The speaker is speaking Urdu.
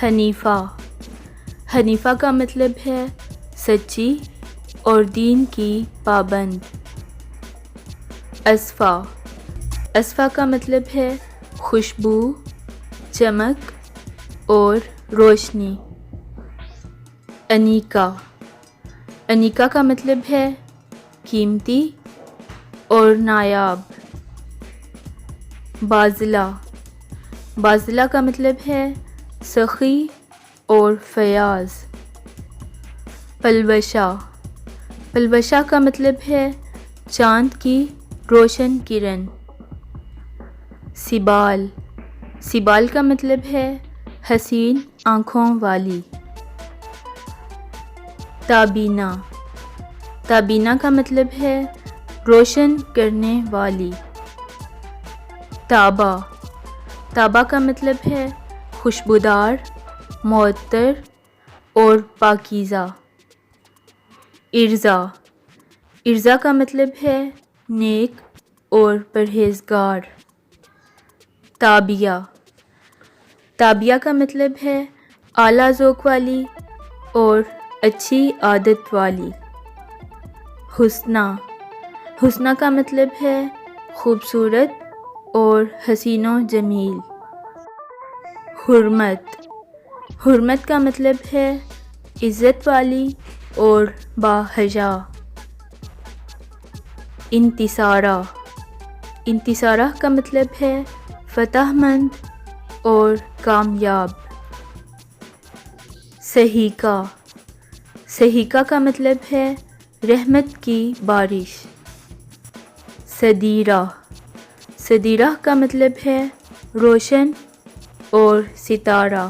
حنیفہ، حنیفہ کا مطلب ہے سچی اور دین کی پابند۔ اصفا، اصفا کا مطلب ہے خوشبو، چمک اور روشنی۔ انیکا، انیکا کا مطلب ہے قیمتی اور نایاب۔ باذلہ، باذلہ کا مطلب ہے سخی اور فیاض۔ پلوشہ، پلوشہ کا مطلب ہے چاند کی روشن کرن۔ سبال، سبال کا مطلب ہے حسین آنکھوں والی۔ تابینہ، تابینہ کا مطلب ہے روشن کرنے والی۔ طابہ، طابہ کا مطلب ہے خوشبودار، معطر اور پاکیزہ۔ ارزا، ارزا کا مطلب ہے نیک اور پرہیزگار۔ تابیہ، تابیہ کا مطلب ہے اعلیٰ ذوق والی اور اچھی عادت والی۔ حسنہ، حسنہ کا مطلب ہے خوبصورت اور حسین و جمیل۔ حرمت، حرمت کا مطلب ہے عزت والی اور باحیا۔ انتصارہ، انتصارہ کا مطلب ہے فتح مند اور کامیاب۔ سحیقہ، سحیقہ کا مطلب ہے رحمت کی بارش۔ صدیرہ، صدیرہ کا مطلب ہے روشن اور ستارہ۔